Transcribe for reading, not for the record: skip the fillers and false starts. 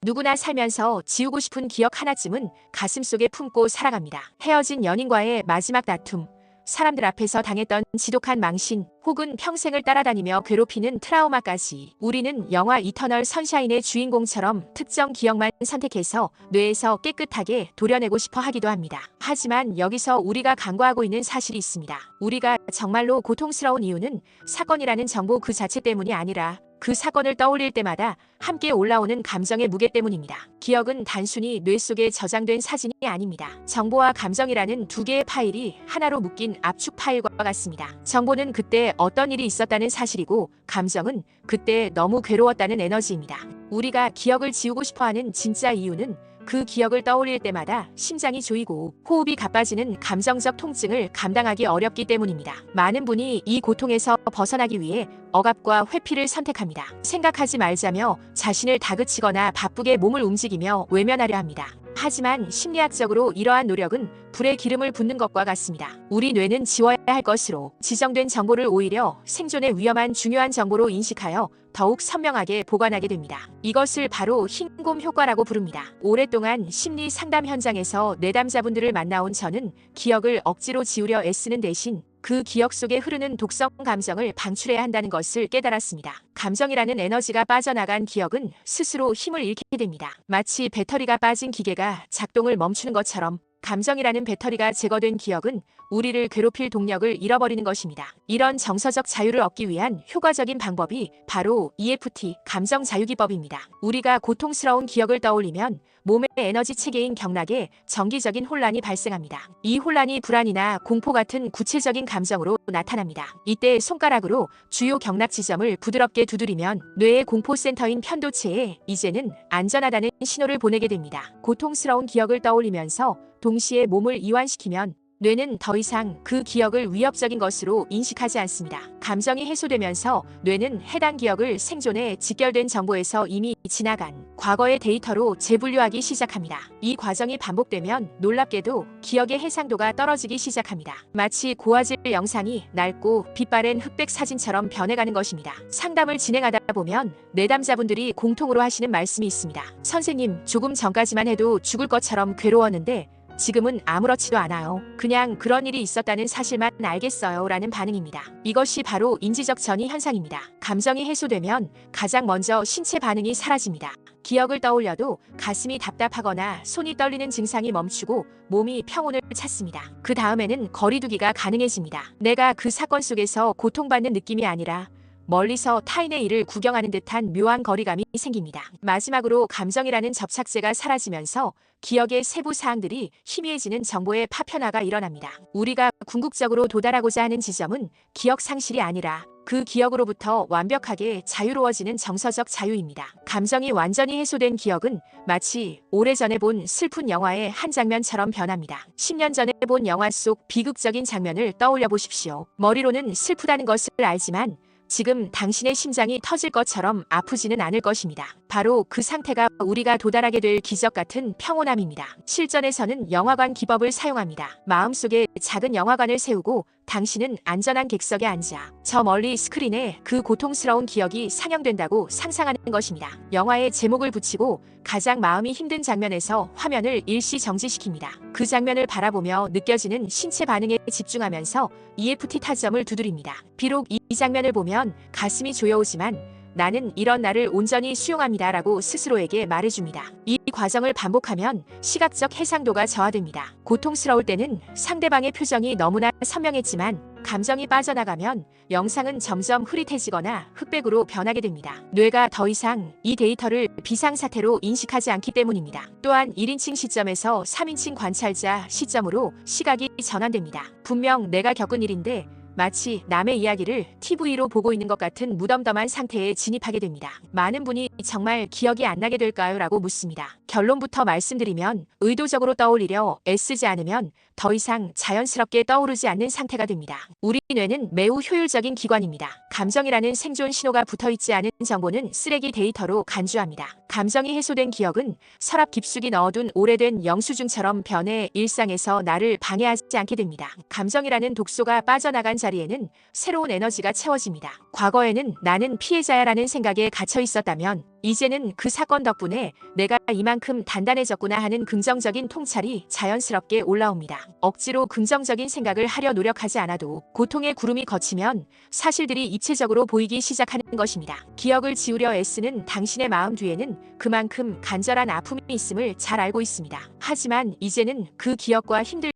누구나 살면서 지우고 싶은 기억 하나쯤은 가슴속에 품고 살아갑니다. 헤어진 연인과의 마지막 다툼, 사람들 앞에서 당했던 지독한 망신, 혹은 평생을 따라다니며 괴롭히는 트라우마까지. 우리는 영화 이터널 선샤인의 주인공처럼 특정 기억만 선택해서 뇌에서 깨끗하게 도려내고 싶어 하기도 합니다. 하지만 여기서 우리가 간과하고 있는 사실이 있습니다. 우리가 정말로 고통스러운 이유는 사건이라는 정보 그 자체 때문이 아니라 그 사건을 떠올릴 때마다 함께 올라오는 감정의 무게 때문입니다. 기억은 단순히 뇌 속에 저장된 사진이 아닙니다. 정보와 감정이라는 두 개의 파일이 하나로 묶인 압축 파일과 같습니다. 정보는 그때 어떤 일이 있었다는 사실이고, 감정은 그때 너무 괴로웠다는 에너지입니다. 우리가 기억을 지우고 싶어하는 진짜 이유는 그 기억을 떠올릴 때마다 심장이 조이고 호흡이 가빠지는 감정적 통증을 감당하기 어렵기 때문입니다. 많은 분이 이 고통에서 벗어나기 위해 억압과 회피를 선택합니다. 생각하지 말자며 자신을 다그치거나 바쁘게 몸을 움직이며 외면하려 합니다. 하지만 심리학적으로 이러한 노력은 불에 기름을 붓는 것과 같습니다. 우리 뇌는 지워야 할 것으로 지정된 정보를 오히려 생존에 위험한 중요한 정보로 인식하여 더욱 선명하게 보관하게 됩니다. 이것을 바로 흰곰 효과라고 부릅니다. 오랫동안 심리 상담 현장에서 내담자분들을 만나온 저는 기억을 억지로 지우려 애쓰는 대신 그 기억 속에 흐르는 독성 감정을 방출해야 한다는 것을 깨달았습니다. 감정이라는 에너지가 빠져나간 기억은 스스로 힘을 잃게 됩니다. 마치 배터리가 빠진 기계가 작동을 멈추는 것처럼 감정이라는 배터리가 제거된 기억은 우리를 괴롭힐 동력을 잃어버리는 것입니다. 이런 정서적 자유를 얻기 위한 효과적인 방법이 바로 EFT, 감정 자유기법입니다. 우리가 고통스러운 기억을 떠올리면 몸의 에너지 체계인 경락에 정기적인 혼란이 발생합니다. 이 혼란이 불안이나 공포 같은 구체적인 감정으로 나타납니다. 이때 손가락으로 주요 경락 지점을 부드럽게 두드리면 뇌의 공포센터인 편도체에 이제는 안전하다는 신호를 보내게 됩니다. 고통스러운 기억을 떠올리면서 동시에 몸을 이완시키면 뇌는 더 이상 그 기억을 위협적인 것으로 인식하지 않습니다. 감정이 해소되면서 뇌는 해당 기억을 생존에 직결된 정보에서 이미 지나간 과거의 데이터로 재분류하기 시작합니다. 이 과정이 반복되면 놀랍게도 기억의 해상도가 떨어지기 시작합니다. 마치 고화질 영상이 낡고 빛바랜 흑백 사진처럼 변해가는 것입니다. 상담을 진행하다 보면 내담자분들이 공통으로 하시는 말씀이 있습니다. 선생님, 조금 전까지만 해도 죽을 것처럼 괴로웠는데 지금은 아무렇지도 않아요. 그냥 그런 일이 있었다는 사실만 알겠어요. 라는 반응입니다. 이것이 바로 인지적 전이 현상입니다. 감정이 해소되면 가장 먼저 신체 반응이 사라집니다. 기억을 떠올려도 가슴이 답답하거나 손이 떨리는 증상이 멈추고 몸이 평온을 찾습니다. 그 다음에는 거리두기가 가능해집니다. 내가 그 사건 속에서 고통받는 느낌이 아니라 멀리서 타인의 일을 구경하는 듯한 묘한 거리감이 생깁니다. 마지막으로 감정이라는 접착제가 사라지면서 기억의 세부 사항들이 희미해지는 정보의 파편화가 일어납니다. 우리가 궁극적으로 도달하고자 하는 지점은 기억 상실이 아니라 그 기억으로부터 완벽하게 자유로워지는 정서적 자유입니다. 감정이 완전히 해소된 기억은 마치 오래전에 본 슬픈 영화의 한 장면처럼 변합니다. 10년 전에 본 영화 속 비극적인 장면을 떠올려 보십시오. 머리로는 슬프다는 것을 알지만 지금 당신의 심장이 터질 것처럼 아프지는 않을 것입니다. 바로 그 상태가 우리가 도달하게 될 기적 같은 평온함입니다. 실전에서는 영화관 기법을 사용합니다. 마음속에 작은 영화관을 세우고 당신은 안전한 객석에 앉아 저 멀리 스크린에 그 고통스러운 기억이 상영된다고 상상하는 것입니다. 영화에 제목을 붙이고 가장 마음이 힘든 장면에서 화면을 일시 정지시킵니다. 그 장면을 바라보며 느껴지는 신체 반응에 집중하면서 EFT 타점을 두드립니다. 비록 이 장면을 보면 가슴이 조여오지만 나는 이런 나를 온전히 수용합니다 라고 스스로에게 말해줍니다. 이 과정을 반복하면 시각적 해상도가 저하됩니다. 고통스러울 때는 상대방의 표정이 너무나 선명했지만 감정이 빠져나가면 영상은 점점 흐릿해지거나 흑백으로 변하게 됩니다. 뇌가 더 이상 이 데이터를 비상사태로 인식하지 않기 때문입니다. 또한 1인칭 시점에서 3인칭 관찰자 시점으로 시각이 전환됩니다. 분명 내가 겪은 일인데 마치 남의 이야기를 TV로 보고 있는 것 같은 무덤덤한 상태에 진입하게 됩니다. 많은 분이 정말 기억이 안 나게 될까요? 라고 묻습니다. 결론부터 말씀드리면 의도적으로 떠올리려 애쓰지 않으면 더 이상 자연스럽게 떠오르지 않는 상태가 됩니다. 우리 뇌는 매우 효율적인 기관입니다. 감정이라는 생존 신호가 붙어있지 않은 정보는 쓰레기 데이터로 간주합니다. 감정이 해소된 기억은 서랍 깊숙이 넣어둔 오래된 영수증처럼 변해 일상에서 나를 방해하지 않게 됩니다. 감정이라는 독소가 빠져나간 자리에는 새로운 에너지가 채워집니다. 과거에는 나는 피해자야라는 생각에 갇혀 있었다면 이제는 그 사건 덕분에 내가 이만큼 단단해졌구나 하는 긍정적인 통찰이 자연스럽게 올라옵니다. 억지로 긍정적인 생각을 하려 노력하지 않아도 고통의 구름이 걷히면 사실들이 입체적으로 보이기 시작하는 것입니다. 기억을 지우려 애쓰는 당신의 마음 뒤에는 그만큼 간절한 아픔이 있음을 잘 알고 있습니다. 하지만 이제는 그 기억과 힘들